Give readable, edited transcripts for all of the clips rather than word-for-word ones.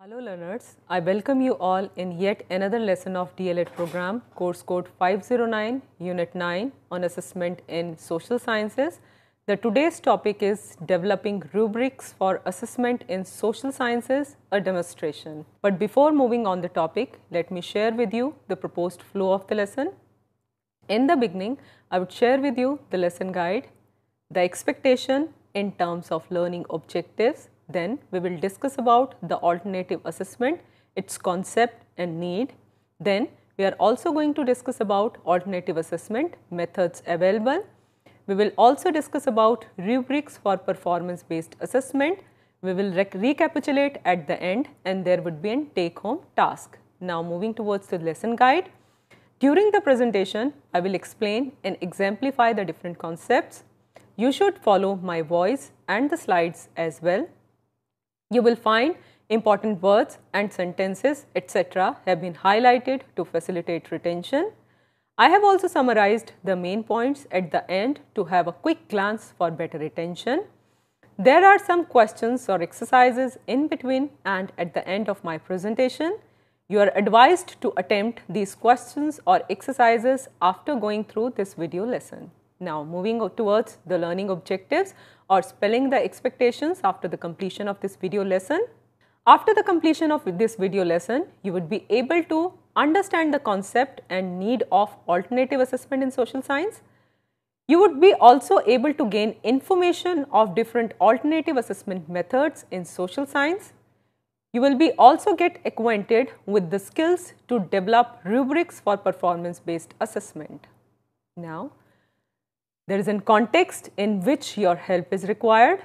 Hello learners, I welcome you all in yet another lesson of D.El.Ed program, course code 509, unit 9 on assessment in social sciences. The today's topic is developing rubrics for assessment in social sciences, a demonstration. But before moving on the topic, let me share with you the proposed flow of the lesson. In the beginning, I would share with you the lesson guide, the expectation in terms of learning objectives. Then we will discuss about the alternative assessment, its concept and need. Then we are also going to discuss about alternative assessment methods available. We will also discuss about rubrics for performance based assessment. We will recapitulate at the end and there would be a take home task. Now moving towards the lesson guide. During the presentation, I will explain and exemplify the different concepts. You should follow my voice and the slides as well. You will find important words and sentences etc. have been highlighted to facilitate retention. I have also summarized the main points at the end to have a quick glance for better retention. There are some questions or exercises in between and at the end of my presentation. You are advised to attempt these questions or exercises after going through this video lesson. Now moving towards the learning objectives or spelling the expectations after the completion of this video lesson. After the completion of this video lesson, you would be able to understand the concept and need of alternative assessment in social science. You would be also able to gain information of different alternative assessment methods in social science. You will be also get acquainted with the skills to develop rubrics for performance based assessment. Now, there is a context in which your help is required.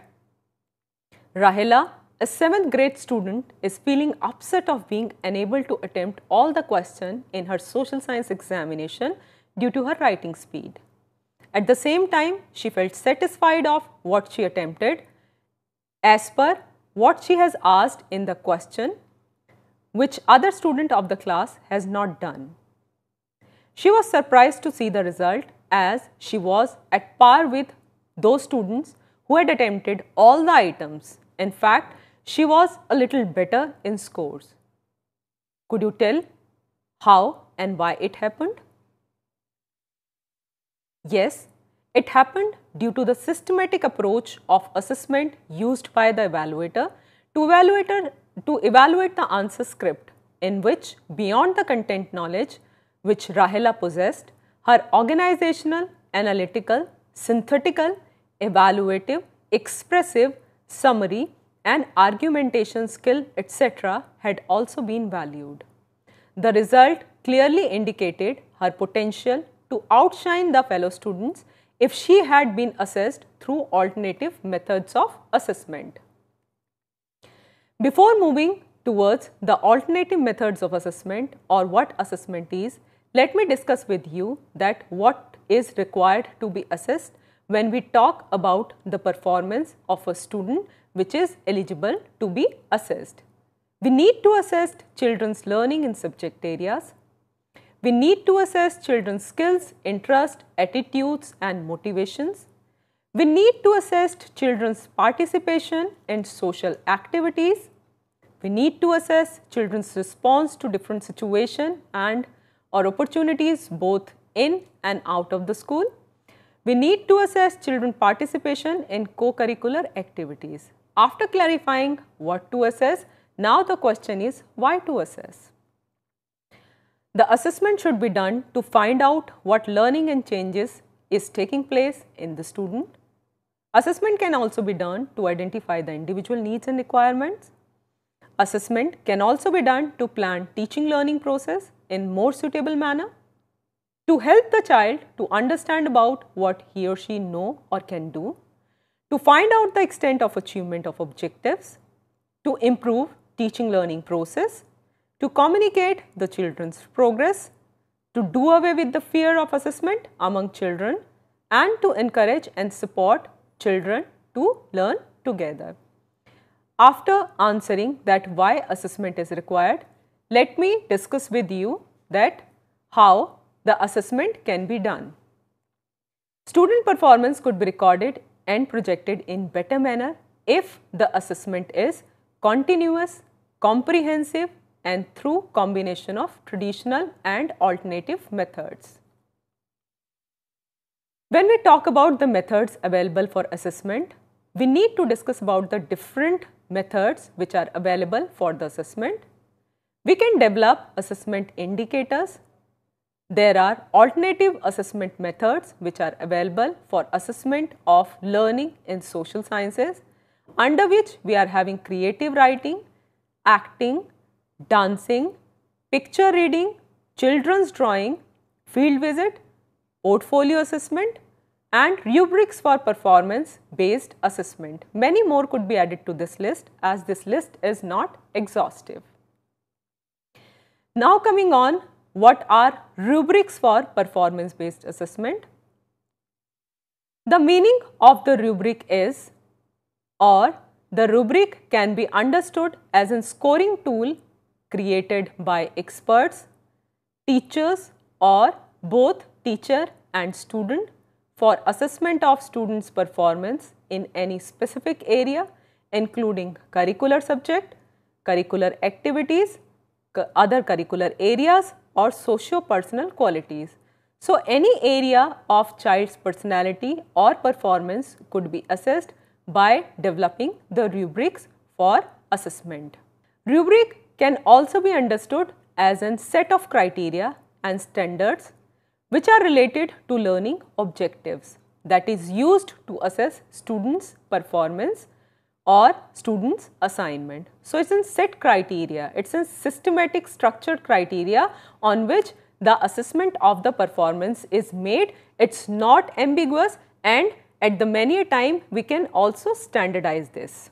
Rahela, a 7th grade student, is feeling upset of being unable to attempt all the questions in her social science examination due to her writing speed. At the same time, she felt satisfied of what she attempted as per what she has asked in the question, which other student of the class has not done. She was surprised to see the result as she was at par with those students who had attempted all the items. In fact, she was a little better in scores. Could you tell how and why it happened? Yes, it happened due to the systematic approach of assessment used by the evaluator to evaluate the answer script, in which beyond the content knowledge which Rahela possessed, her organizational, analytical, synthetical, evaluative, expressive, summary and argumentation skill etc. had also been valued. The result clearly indicated her potential to outshine the fellow students if she had been assessed through alternative methods of assessment. Before moving towards the alternative methods of assessment or what assessment is, let me discuss with you that what is required to be assessed when we talk about the performance of a student which is eligible to be assessed. We need to assess children's learning in subject areas. We need to assess children's skills, interests, attitudes and motivations. We need to assess children's participation in social activities. We need to assess children's response to different situations and or opportunities both in and out of the school. We need to assess children's participation in co-curricular activities. After clarifying what to assess, now the question is why to assess. The assessment should be done to find out what learning and changes is taking place in the student. Assessment can also be done to identify the individual needs and requirements. Assessment can also be done to plan teaching learning process in more suitable manner, to help the child to understand about what he or she know or can do, to find out the extent of achievement of objectives, to improve teaching learning process, to communicate the children's progress, to do away with the fear of assessment among children and to encourage and support children to learn together. After answering that why assessment is required, let me discuss with you that how the assessment can be done. Student performance could be recorded and projected in better manner if the assessment is continuous, comprehensive, and through combination of traditional and alternative methods. When we talk about the methods available for assessment, we need to discuss about the different methods which are available for the assessment. We can develop assessment indicators. There are alternative assessment methods which are available for assessment of learning in social sciences, under which we are having creative writing, acting, dancing, picture reading, children's drawing, field visit, portfolio assessment, and rubrics for performance based assessment. Many more could be added to this list, as this list is not exhaustive. Now coming on, what are rubrics for performance based assessment? The meaning of the rubric is, or the rubric can be understood as a scoring tool created by experts, teachers, or both teacher and student for assessment of students' performance in any specific area, including curricular subject, curricular activities, other curricular areas, or socio-personal qualities. So, any area of child's personality or performance could be assessed by developing the rubrics for assessment. Rubric can also be understood as a set of criteria and standards which are related to learning objectives, that is used to assess students' performance or students' assignment. So, it is a set criteria, it is a systematic structured criteria on which the assessment of the performance is made. It is not ambiguous, and at the many a time we can also standardize this.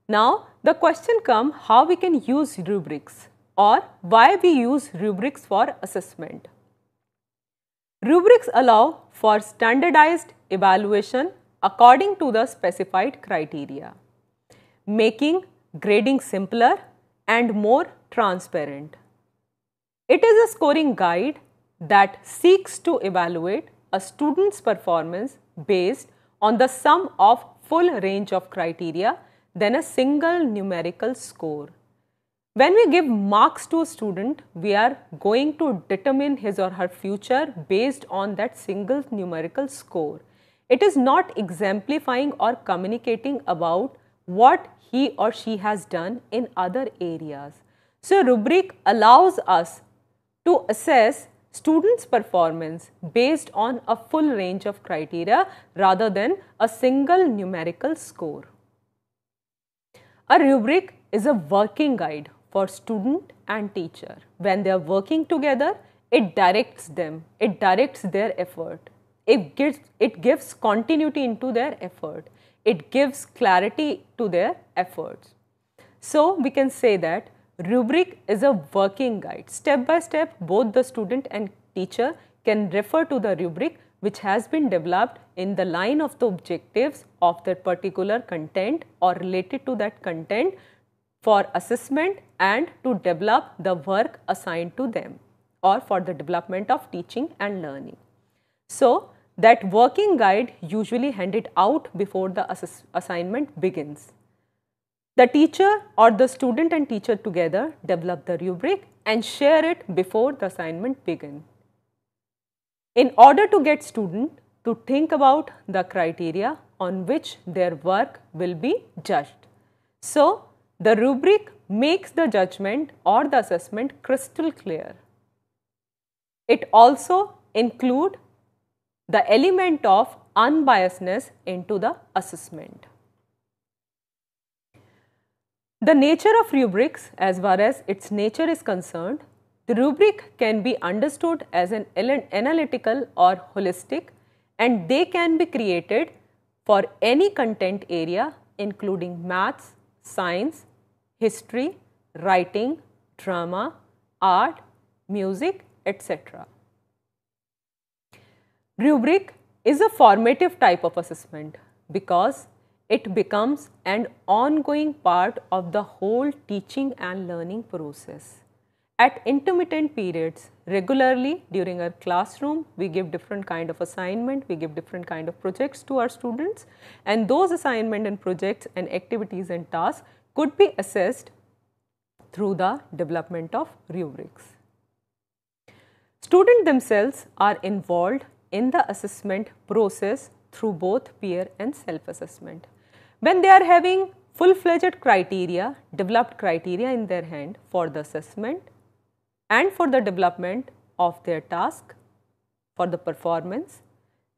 Now, the question comes, how we can use rubrics, or why we use rubrics for assessment. Rubrics allow for standardized evaluation according to the specified criteria, making grading simpler and more transparent. It is a scoring guide that seeks to evaluate a student's performance based on the sum of full range of criteria than a single numerical score. When we give marks to a student, we are going to determine his or her future based on that single numerical score. It is not exemplifying or communicating about what he or she has done in other areas. So, rubric allows us to assess students' performance based on a full range of criteria rather than a single numerical score. A rubric is a working guide for student and teacher. When they are working together, it directs them, it directs their effort, it gives continuity into their effort, it gives clarity to their efforts. So, we can say that rubric is a working guide. Step by step, both the student and teacher can refer to the rubric which has been developed in the line of the objectives of that particular content or related to that content for assessment and to develop the work assigned to them or for the development of teaching and learning. So, that working guide usually handed out before the assignment begins. The teacher or the student and teacher together develop the rubric and share it before the assignment begins. In order to get student to think about the criteria on which their work will be judged. So, the rubric makes the judgment or the assessment crystal clear. It also includes the element of unbiasedness into the assessment. The nature of rubrics, as far as its nature is concerned, the rubric can be understood as an analytical or holistic, and they can be created for any content area including maths, science, history, writing, drama, art, music, etc. Rubric is a formative type of assessment because it becomes an ongoing part of the whole teaching and learning process, At intermittent periods, regularly during our classroom, we give different kind of assignment, we give different kind of projects to our students, and those assignment and projects and activities and tasks could be assessed through the development of rubrics. Students themselves are involved in the assessment process through both peer and self-assessment. When they are having full-fledged criteria, developed criteria in their hand for the assessment and for the development of their task, for the performance,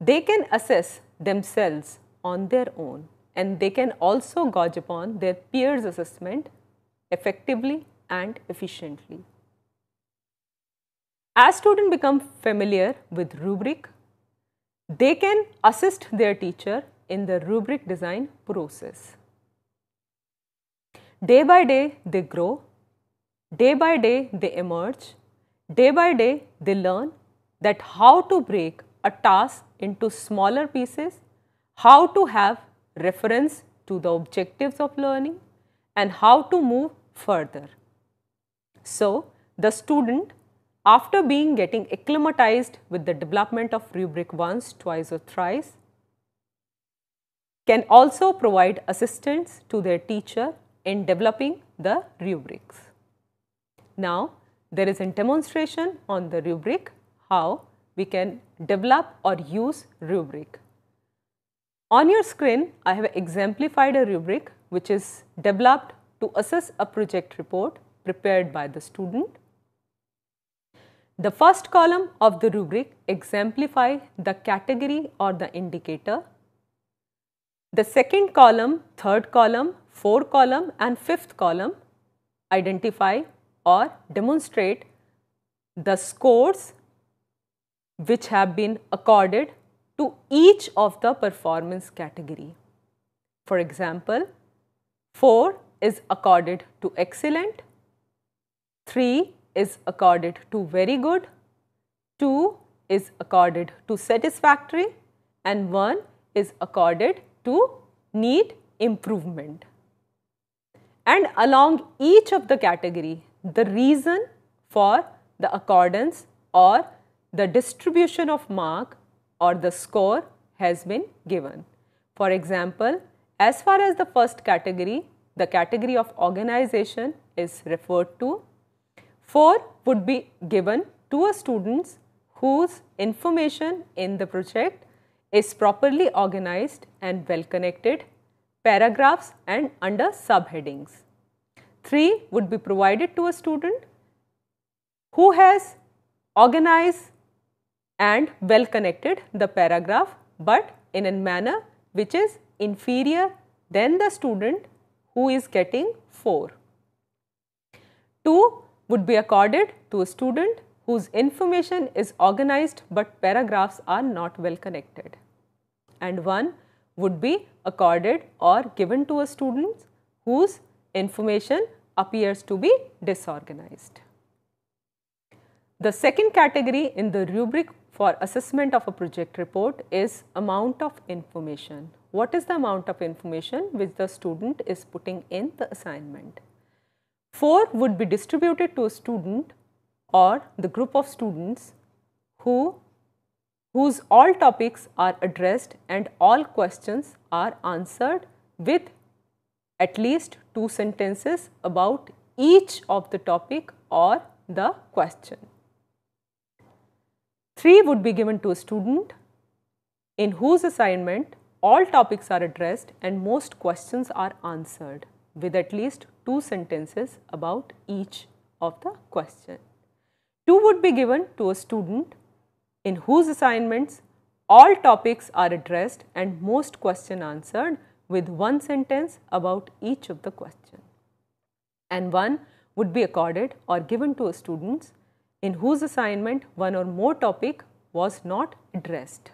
they can assess themselves on their own, and they can also gauge upon their peers' assessment effectively and efficiently. As students become familiar with rubric, they can assist their teacher in the rubric design process. Day by day they grow, day by day they emerge, day by day they learn that how to break a task into smaller pieces, how to have reference to the objectives of learning, and how to move further. So, the student, after getting acclimatized with the development of rubric once, twice or thrice, can also provide assistance to their teacher in developing the rubrics. Now, there is a demonstration on the rubric how we can develop or use rubric. On your screen, I have exemplified a rubric which is developed to assess a project report prepared by the student. The first column of the rubric exemplifies the category or the indicator. The second column, third column, fourth column and fifth column identify or demonstrate the scores which have been accorded to each of the performance category. For example, 4 is accorded to excellent, 3 is accorded to very good, 2 is accorded to satisfactory, and 1 is accorded to need improvement. And along each of the category, the reason for the accordance or the distribution of mark or the score has been given. For example, as far as the first category, the category of organization is referred to, 4 would be given to a student whose information in the project is properly organized and well connected, paragraphs and under subheadings. 3 would be provided to a student who has organized and well connected the paragraph, but in a manner which is inferior than the student who is getting 4. 2 would be accorded to a student whose information is organized but paragraphs are not well connected, and 1 would be accorded or given to a student whose information appears to be disorganized. The second category in the rubric for assessment of a project report is amount of information. What is the amount of information which the student is putting in the assignment? 4 would be distributed to a student or the group of students whose all topics are addressed and all questions are answered with at least 2 sentences about each of the topic or the question. 3 would be given to a student in whose assignment all topics are addressed and most questions are answered with at least 2 sentences about each of the question. 2 would be given to a student in whose assignments all topics are addressed and most question answered with 1 sentence about each of the question. And 1 would be accorded or given to a student in whose assignment 1 or more topic was not addressed.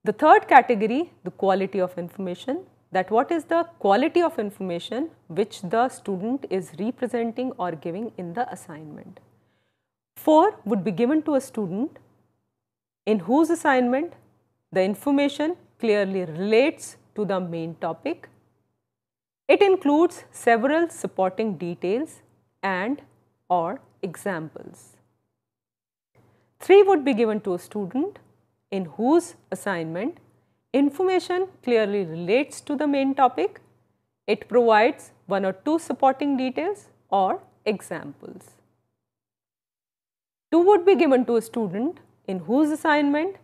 The third category, the quality of information, that what is the quality of information which the student is representing or giving in the assignment. 4 would be given to a student in whose assignment the information clearly relates to the main topic. It includes several supporting details and or examples. 3 would be given to a student in whose assignment information clearly relates to the main topic. It provides 1 or 2 supporting details or examples. 2 would be given to a student in whose assignment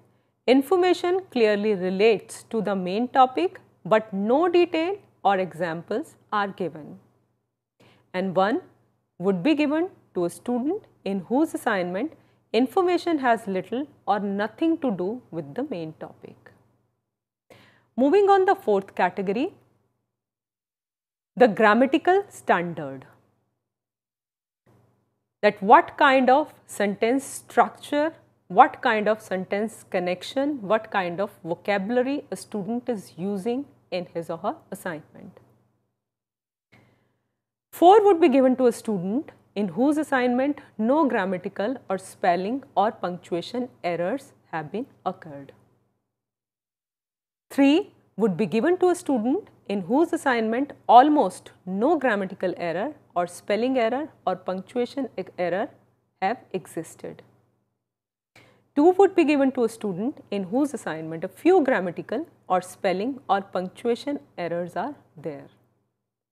information clearly relates to the main topic but no detail or examples are given. And 1 would be given to a student in whose assignment information has little or nothing to do with the main topic. Moving on the 4th category, the grammatical standard. That what kind of sentence structure, what kind of sentence connection, what kind of vocabulary a student is using in his or her assignment. 4 would be given to a student in whose assignment no grammatical or spelling or punctuation errors have been occurred. 3 would be given to a student in whose assignment almost no grammatical error or spelling error or punctuation error have existed. 2 would be given to a student in whose assignment a few grammatical or spelling or punctuation errors are there.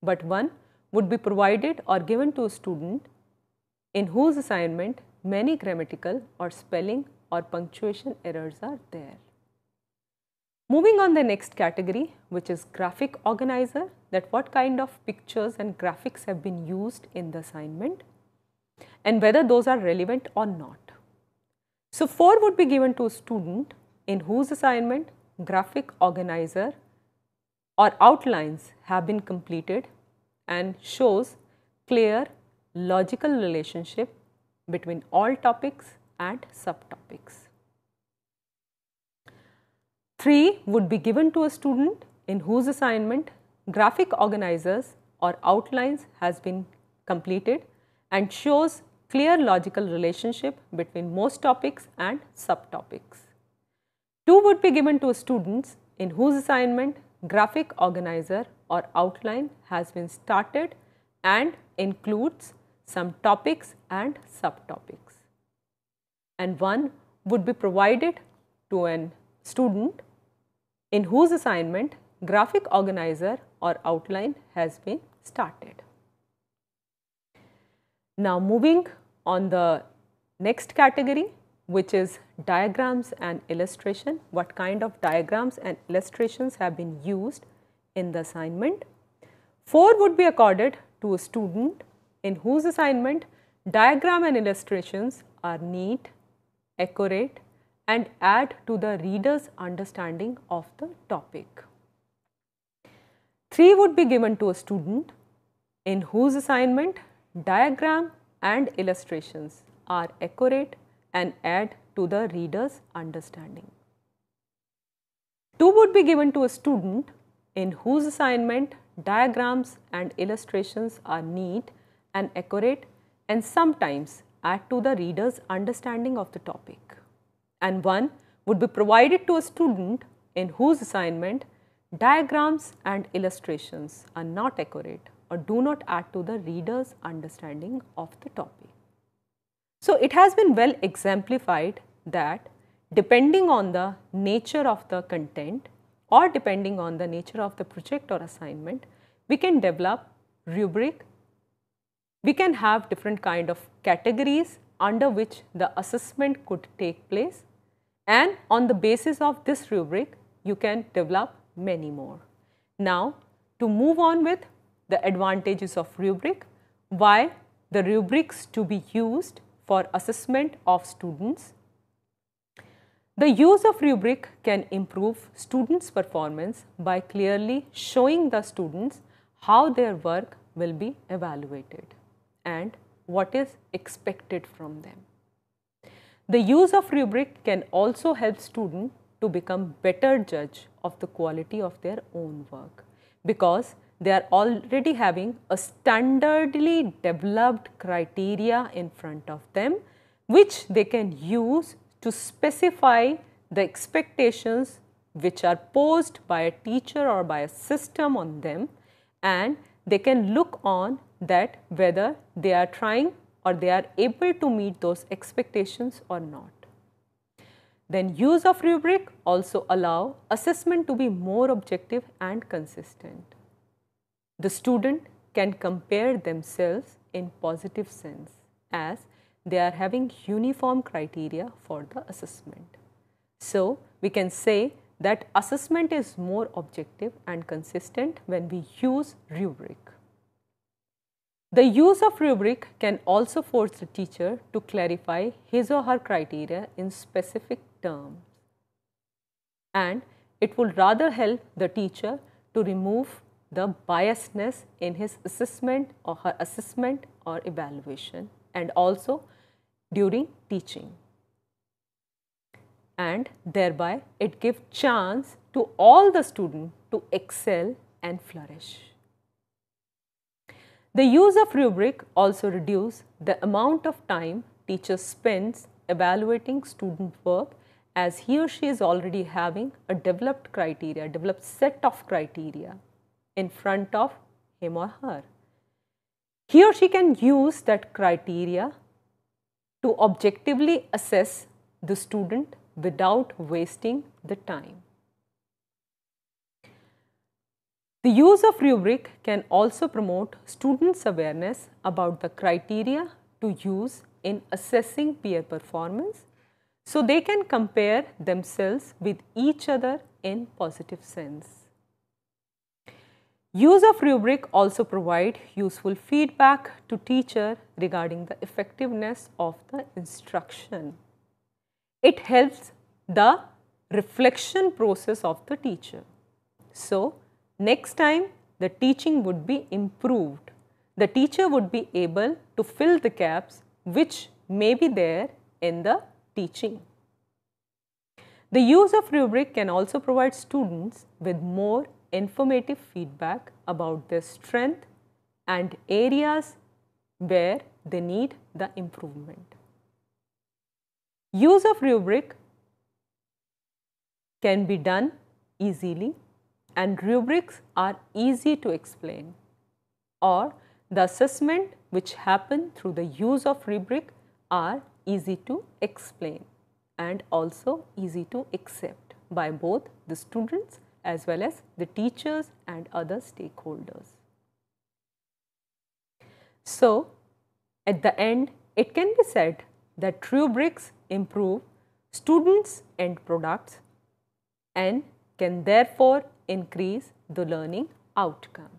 But 1 would be provided or given to a student in whose assignment many grammatical or spelling or punctuation errors are there. Moving on the next category, which is graphic organizer, that what kind of pictures and graphics have been used in the assignment and whether those are relevant or not. So 4 would be given to a student in whose assignment graphic organizer or outlines have been completed and shows clear logical relationship between all topics and subtopics. 3 would be given to a student in whose assignment graphic organizers or outlines has been completed and shows clear logical relationship between most topics and subtopics. 2 would be given to students in whose assignment graphic organizer or outline has been started and includes some topics and subtopics. And 1 would be provided to an student in whose assignment graphic organizer or outline has been started. Now moving on the next category, which is diagrams and illustration. What kind of diagrams and illustrations have been used in the assignment? 4 would be accorded to a student in whose assignment diagram and illustrations are neat, accurate and add to the reader's understanding of the topic. 3 would be given to a student in whose assignment diagram and illustrations are accurate and add to the reader's understanding. 2 would be given to a student in whose assignment diagrams and illustrations are neat and accurate and sometimes add to the reader's understanding of the topic. And 1 would be provided to a student in whose assignment diagrams and illustrations are not accurate or do not add to the reader's understanding of the topic. So it has been well exemplified that depending on the nature of the content or depending on the nature of the project or assignment, we can develop rubric. We can have different kind of categories under which the assessment could take place, and on the basis of this rubric you can develop many more. Now to move on with the advantages of rubric, why the rubrics to be used for assessment of students. The use of rubric can improve students' performance by clearly showing the students how their work will be evaluated and what is expected from them. The use of rubric can also help students to become better judge of the quality of their own work because they are already having a standardly developed criteria in front of them which they can use to specify the expectations which are posed by a teacher or by a system on them, and they can look on that whether they are trying or they are able to meet those expectations or not. Then use of rubric also allow assessment to be more objective and consistent. The student can compare themselves in positive sense as they are having uniform criteria for the assessment. So, we can say that assessment is more objective and consistent when we use rubric. The use of rubric can also force the teacher to clarify his or her criteria in specific terms, and it will rather help the teacher to remove the biasness in his assessment or her assessment or evaluation, and also during teaching. And thereby it gives chance to all the students to excel and flourish. The use of rubric also reduces the amount of time teacher spends evaluating student work, as he or she is already having a developed criteria, developed set of criteria in front of him or her. He or she can use that criteria to objectively assess the student without wasting the time. The use of rubric can also promote students' awareness about the criteria to use in assessing peer performance, so they can compare themselves with each other in positive sense. Use of rubric also provide useful feedback to teacher regarding the effectiveness of the instruction. It helps the reflection process of the teacher. So, next time the teaching would be improved. The teacher would be able to fill the gaps which may be there in the teaching. The use of rubric can also provide students with more informative feedback about their strength and areas where they need the improvement. Use of rubric can be done easily, and rubrics are easy to explain, or the assessment which happen through the use of rubric are easy to explain and also easy to accept by both the students as well as the teachers and other stakeholders. So, at the end, it can be said that rubrics improve students' end products and can therefore increase the learning outcome.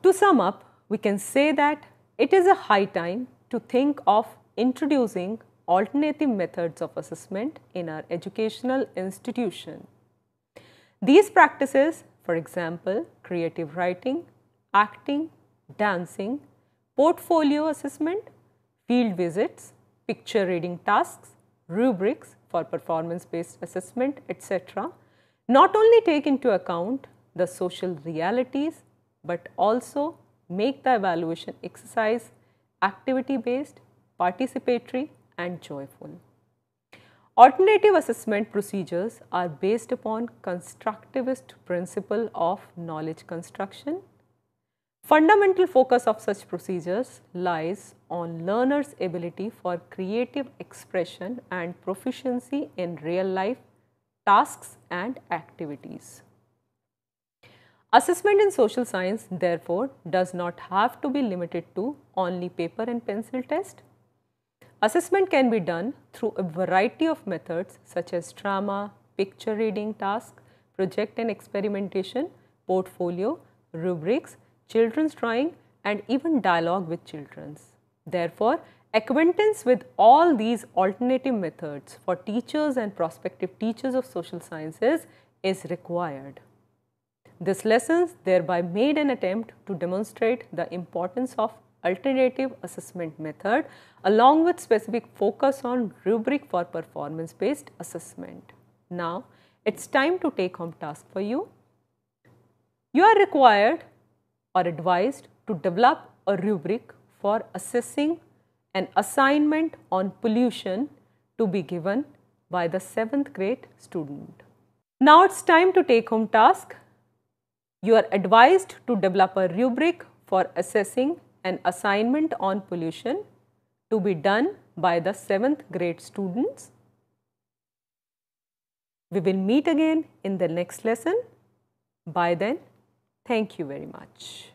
To sum up, we can say that it is a high time to think of introducing alternative methods of assessment in our educational institution. These practices, for example, creative writing, acting, dancing, portfolio assessment, field visits, picture reading tasks, rubrics for performance-based assessment, etc., not only take into account the social realities, but also make the evaluation exercise activity-based, participatory and joyful. Alternative assessment procedures are based upon constructivist principle of knowledge construction. Fundamental focus of such procedures lies on learners' ability for creative expression and proficiency in real-life tasks and activities. Assessment in social science, therefore, does not have to be limited to only paper and pencil test. Assessment can be done through a variety of methods such as drama, picture reading task, project and experimentation, portfolio, rubrics, children's drawing and even dialogue with children. Therefore, acquaintance with all these alternative methods for teachers and prospective teachers of social sciences is required. This lesson thereby made an attempt to demonstrate the importance of alternative assessment method along with specific focus on rubric for performance-based assessment. Now, it's time to take home task for you. You are required or advised to develop a rubric for assessing an assignment on pollution to be given by the 7th grade student. Now, it's time to take home task. You are advised to develop a rubric for assessing an assignment on pollution to be done by the 7th grade students. We will meet again in the next lesson. By then, thank you very much.